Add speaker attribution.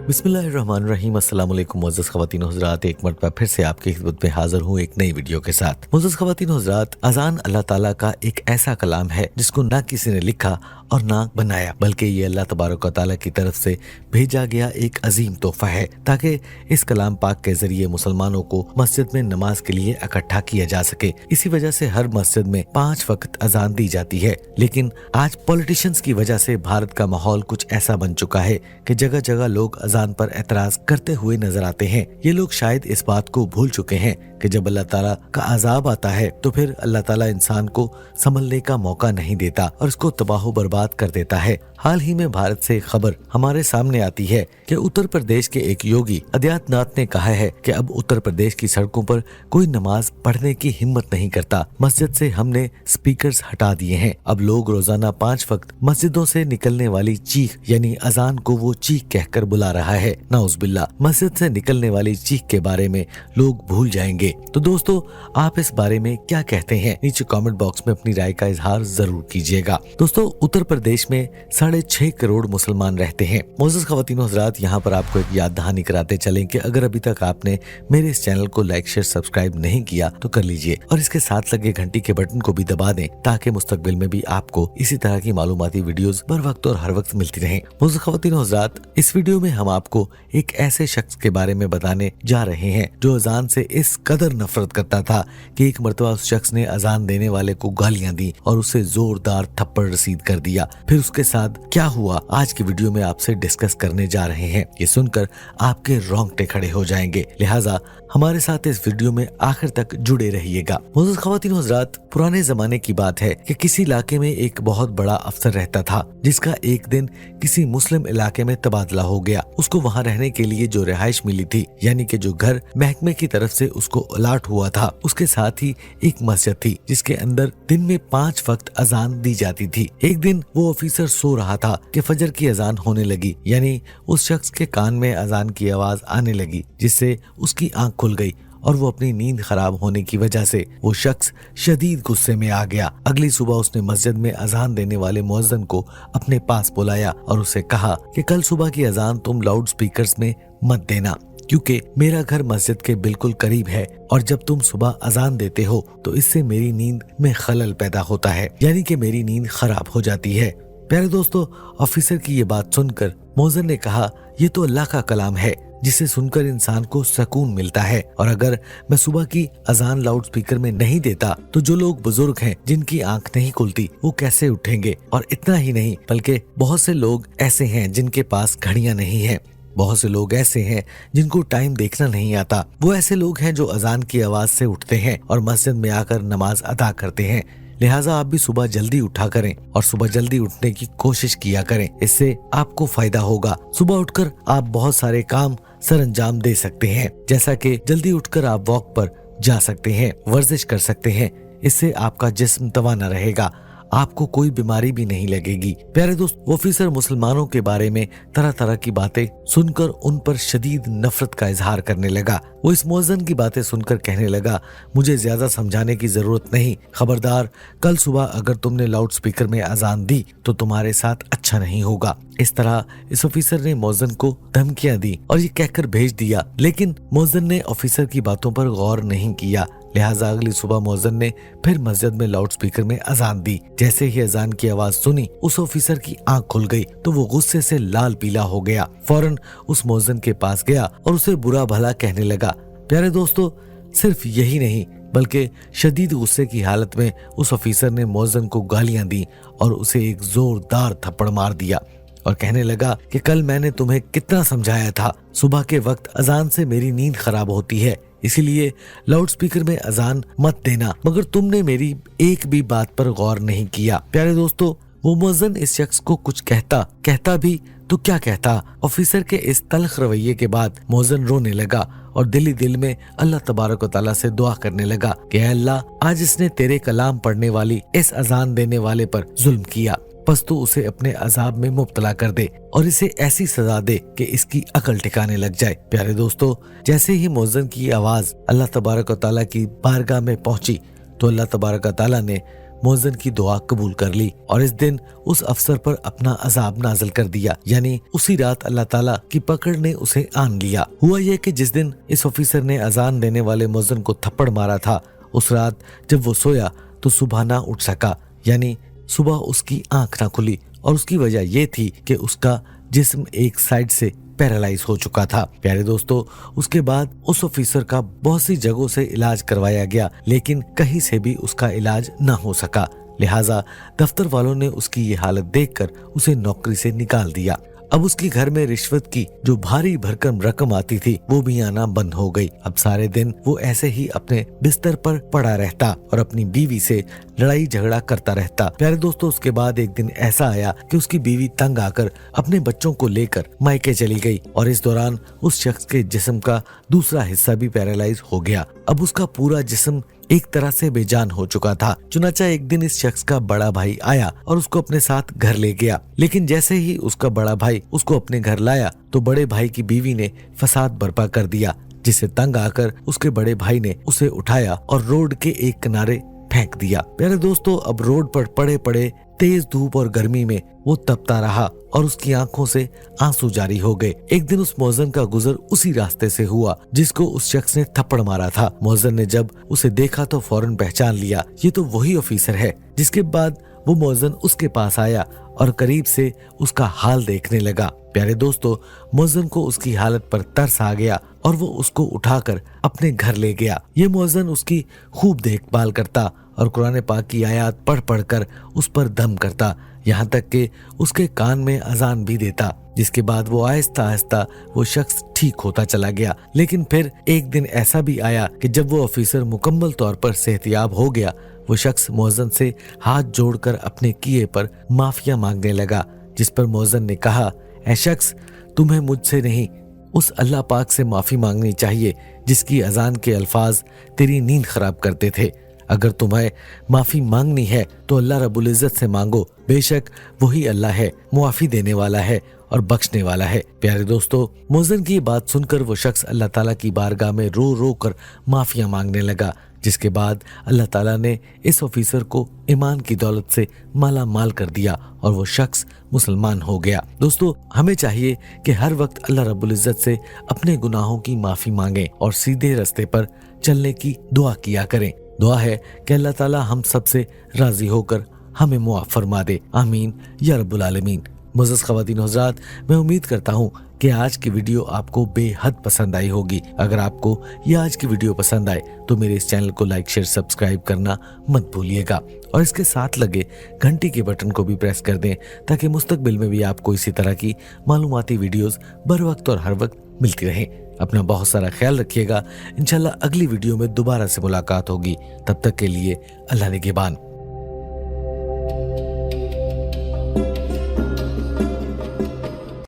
Speaker 1: बिस्मिल्लाहिर्रहमानिर्रहीम। अस्सलाम वालेकुम मुअज़्ज़ज़ ख़वातीन व हज़रात, एक मरतबा फिर से आपकी खिदमत में हाज़िर हूँ एक नई वीडियो के साथ। मुअज़्ज़ज़ ख़वातीन व हज़रात, अज़ान अल्लाह ताला का एक ऐसा कलाम है जिसको ना किसी ने लिखा और ना बनाया, बल्कि ये अल्लाह तबारक व तआला की तरफ से भेजा गया एक अजीम तोहफा है, ताकि इस कलाम पाक के जरिए मुसलमानों को मस्जिद में नमाज के लिए इकट्ठा किया जा सके। इसी वजह से हर मस्जिद में 5 वक्त अजान दी जाती है। लेकिन आज पॉलिटिशियंस की वजह से भारत का माहौल कुछ ऐसा बन चुका है कि जगह जगह लोग अजान पर एतराज करते हुए नजर आते हैं। ये लोग शायद इस बात को भूल चुके हैं कि जब अल्लाह ताला का अजाब आता है तो फिर अल्लाह ताला इंसान को संभलने का मौका नहीं देता और इसको तबाह बर्बाद कर देता है। हाल ही में भारत से एक खबर हमारे सामने आती है कि उत्तर प्रदेश के एक योगी आदित्यनाथ ने कहा है कि अब उत्तर प्रदेश की सड़कों पर कोई नमाज पढ़ने की हिम्मत नहीं करता। मस्जिद से हमने स्पीकर्स हटा दिए हैं। अब लोग रोजाना 5 वक्त मस्जिदों से निकलने वाली चीख यानी अजान को वो चीख कहकर बुला रहा है। नाउज़ुबिल्लाह, मस्जिद से निकलने वाली चीख के बारे में लोग भूल जाएंगे। तो दोस्तों, आप इस बारे में क्या कहते हैं? नीचे कमेंट बॉक्स में अपनी राय का इजहार जरूर कीजिएगा। दोस्तों, उत्तर प्रदेश में 6.5 करोड़ मुसलमान रहते हैं। मुअज़्ज़ज़ ख़वातीन व हज़रात, यहाँ पर आपको एक याद दहानी कराते चलें कि अगर अभी तक आपने मेरे इस चैनल को लाइक शेयर सब्सक्राइब नहीं किया तो कर लीजिए और इसके साथ लगे घंटी के बटन को भी दबा दें, ताकि मुस्तकबिल में भी आपको इसी तरह की मालूमाती वीडियोस बर वक्त और हर वक्त मिलती रहें। मुअज़्ज़ज़ ख़वातीन व हज़रात, इस वीडियो में हम आपको एक ऐसे शख्स के बारे में बताने जा रहे हैं जो अजान से इस कदर नफरत करता था कि एक मर्तबा उस शख्स ने अजान देने वाले को गालियां दी और उसे जोरदार थप्पड़ रसीद कर दिया। फिर उसके साथ क्या हुआ आज की वीडियो में आपसे डिस्कस करने जा रहे हैं। ये सुनकर आपके रोंगटे खड़े हो जाएंगे, लिहाजा हमारे साथ इस वीडियो में आखिर तक जुड़े रहिएगा। मुअज़्ज़ज़ ख़वातीन व हज़रात, पुराने जमाने की बात है कि किसी इलाके में एक बहुत बड़ा अफसर रहता था जिसका एक दिन किसी मुस्लिम इलाके में तबादला हो गया। उसको वहाँ रहने के लिए जो रिहाइश मिली थी, यानी कि जो घर महकमे की तरफ से उसको अलाट हुआ था, उसके साथ ही एक मस्जिद थी जिसके अंदर दिन में 5 वक्त अजान दी जाती थी। एक दिन वो ऑफिसर सो रहा था कि फजर की अजान होने लगी, यानी उस शख्स के कान में अजान की आवाज आने लगी, जिससे उसकी आंख खुल गई और वो अपनी नींद खराब होने की वजह से वो शख्स शदीद गुस्से में आ गया। अगली सुबह उसने मस्जिद में अजान देने वाले मुअज्जिन को अपने पास बुलाया और उसे कहा कि कल सुबह की अजान तुम लाउड स्पीकर्स में मत देना, क्योंकि मेरा घर मस्जिद के बिल्कुल करीब है और जब तुम सुबह अजान देते हो तो इससे मेरी नींद में खलल पैदा होता है, यानी कि मेरी नींद खराब हो जाती है। प्यारे दोस्तों, ऑफिसर की ये बात सुनकर मुअज्जिन ने कहा, ये तो अल्लाह का कलाम है जिसे सुनकर इंसान को सुकून मिलता है, और अगर मैं सुबह की अजान लाउड स्पीकर में नहीं देता तो जो लोग बुजुर्ग हैं जिनकी आंख नहीं खुलती वो कैसे उठेंगे? और इतना ही नहीं, बल्कि बहुत से लोग ऐसे हैं जिनके पास घड़ियां नहीं हैं, बहुत से लोग ऐसे हैं जिनको टाइम देखना नहीं आता। वो ऐसे लोग हैं जो अजान की आवाज से उठते हैं और मस्जिद में आकर नमाज अदा करते हैं। लिहाजा आप भी सुबह जल्दी उठा करें और सुबह जल्दी उठने की कोशिश किया करें, इससे आपको फायदा होगा। सुबह उठकर आप बहुत सारे काम सर अंजाम दे सकते हैं, जैसा कि जल्दी उठकर आप वॉक पर जा सकते हैं, वर्जिश कर सकते हैं। इससे आपका जिस्म तवाना रहेगा, आपको कोई बीमारी भी नहीं लगेगी। प्यारे दोस्त, ऑफिसर मुसलमानों के बारे में तरह तरह की बातें सुनकर उन पर शदीद नफरत का इजहार करने लगा। वो इस मुअज्जिन की बातें सुनकर कहने लगा, मुझे ज्यादा समझाने की जरूरत नहीं, खबरदार कल सुबह अगर तुमने लाउड स्पीकर में अजान दी तो तुम्हारे साथ अच्छा नहीं होगा। इस तरह इस ऑफिसर ने मुअज्जिन को धमकियां दी और ये कहकर भेज दिया, लेकिन मुअज्जिन ने ऑफिसर की बातों पर गौर नहीं किया। लिहाजा अगली सुबह मुअज्जिन ने फिर मस्जिद में लाउड स्पीकर में अजान दी। जैसे ही अजान की आवाज सुनी उस ऑफिसर की आंख खुल गई तो वो गुस्से से लाल पीला हो गया। फौरन उस मुअज्जिन के पास गया और उसे बुरा भला कहने लगा। प्यारे दोस्तों, सिर्फ यही नहीं बल्कि शदीद गुस्से की हालत में उस ऑफिसर ने मुअज्जिन को गालियां दी और उसे एक जोरदार थप्पड़ मार दिया और कहने लगा कि कल मैंने तुम्हें कितना समझाया था, सुबह के वक्त अजान से मेरी नींद खराब होती है, इसीलिए लाउड स्पीकर में अजान मत देना, मगर तुमने मेरी एक भी बात पर गौर नहीं किया। प्यारे दोस्तों, वो मुअज्जिन इस शख्स को कुछ कहता भी तो क्या कहता। ऑफिसर के इस तल्ख रवैये के बाद मुअज्जिन रोने लगा और दिली दिल में अल्लाह तबारक व तआला से दुआ करने लगा कि अल्लाह, आज इसने तेरे कलाम पढ़ने वाली इस अजान देने वाले पर जुल्म किया, बस तू उसे अपने अजाब में मुब्तला कर दे और इसे ऐसी सजा दे कि इसकी अकल ठिकाने लग जाए। प्यारे दोस्तों, जैसे ही मुअज्जिन की आवाज अल्लाह तबारक व तआला की बारगाह में पहुंची तो अल्लाह तबारक व तआला ने मुअज्जिन की दुआ कबूल कर ली और इस दिन उस अफसर पर अपना अजाब नाजिल कर दिया। यानी उसी रात अल्लाह ताला की पकड़ ने उसे आन लिया। हुआ यह कि जिस दिन इस ऑफिसर ने अजान देने वाले मुअज्जिन को थप्पड़ मारा था, उस रात जब वो सोया तो सुबह ना उठ सका, यानी सुबह उसकी आंख ना खुली। और उसकी वजह यह थी कि उसका जिस्म एक साइड से पैरालाइज हो चुका था। प्यारे दोस्तों, उसके बाद उस ऑफिसर का बहुत सी जगहों से इलाज करवाया गया, लेकिन कहीं से भी उसका इलाज ना हो सका। लिहाजा दफ्तर वालों ने उसकी ये हालत देखकर उसे नौकरी से निकाल दिया। अब उसके घर में रिश्वत की जो भारी भरकम रकम आती थी वो भी आना बंद हो गई। अब सारे दिन वो ऐसे ही अपने बिस्तर पर पड़ा रहता और अपनी बीवी से लड़ाई झगड़ा करता रहता। प्यारे दोस्तों, उसके बाद एक दिन ऐसा आया कि उसकी बीवी तंग आकर अपने बच्चों को लेकर मायके चली गई और इस दौरान उस शख्स के जिस्म का दूसरा हिस्सा भी पैरालाइज हो गया। अब उसका पूरा जिस्म एक तरह से बेजान हो चुका था। चुनाचा एक दिन इस शख्स का बड़ा भाई आया और उसको अपने साथ घर ले गया, लेकिन जैसे ही उसका बड़ा भाई उसको अपने घर लाया तो बड़े भाई की बीवी ने फसाद बर्पा कर दिया, जिससे तंग आकर उसके बड़े भाई ने उसे उठाया और रोड के एक किनारे फेंक दिया। प्यारे दोस्तों, अब रोड पर पड़े पड़े तेज धूप और गर्मी में वो तपता रहा और उसकी आंखों से आंसू जारी हो गए। एक दिन उस मुअज्जिन का गुजर उसी रास्ते से हुआ जिसको उस शख्स ने थप्पड़ मारा था। मुअज्जिन ने जब उसे देखा तो फौरन पहचान लिया, ये तो वही ऑफिसर है। जिसके बाद वो मुअज्जिन उसके पास आया और करीब से उसका हाल देखने लगा। प्यारे दोस्तों, मुअज्जिन को उसकी हालत पर तरस आ गया और वो उसको उठाकर अपने घर ले गया। ये मुअज्जिन उसकी खूब देखभाल करता और कुरान पाक की आयत पढ़ पढ़ कर उस पर दम करता, यहाँ तक कि उसके कान में अजान भी देता। जिसके बाद वो आहिस्ता आहिस्ता वो शख्स ठीक होता चला गया। लेकिन फिर एक दिन ऐसा भी आया कि जब वो ऑफिसर मुकम्मल तौर पर सेहतियाब हो गया, वो शख्स मुअज्जिन से हाथ जोड़कर अपने किए पर माफिया मांगने लगा। जिस पर मुअज्जिन ने कहा, ऐ शख्स, तुम्हें मुझसे नहीं उस अल्लाह पाक से माफी मांगनी चाहिए जिसकी अजान के अल्फाज तेरी नींद खराब करते थे। अगर तुम्हें माफी मांगनी है तो अल्लाह रब्बुल इज्जत से मांगो, बेशक वही अल्लाह है, मुआफी देने वाला है और बख्शने वाला है। प्यारे दोस्तों, मुअज्जिन की बात सुनकर वो शख्स अल्लाह ताला की बारगाह में रो रो कर माफिया मांगने लगा। जिसके बाद अल्लाह ताला ने इस ऑफिसर को ईमान की दौलत से माला माल कर दिया और वो शख्स मुसलमान हो गया। दोस्तों, हमें चाहिए कि हर वक्त अल्लाह रब्बुल इज्जत से अपने गुनाहों की माफी मांगें और सीधे रास्ते पर चलने की दुआ किया करें। दुआ है कि अल्लाह ताला हम सबसे राजी होकर हमें मुआफ फरमा दे। आमीन या रब्बुल आलमीन। मुअज़्ज़ज़ ख़वातीन हज़रात, मैं उम्मीद करता हूँ कि आज की वीडियो आपको बेहद पसंद आई होगी। अगर आपको ये आज की वीडियो पसंद आए तो मेरे इस चैनल को लाइक शेयर सब्सक्राइब करना मत भूलिएगा और इसके साथ लगे घंटी के बटन को भी प्रेस कर दें ताकि मुस्तकबिल में भी आपको इसी तरह की मालूमाती वीडियोस बर वक्त और हर वक्त मिलती रहें। अपना बहुत सारा ख्याल रखिएगा। इंशाल्लाह अगली वीडियो में दोबारा से मुलाकात होगी। तब तक के लिए अल्लाह निगहबान।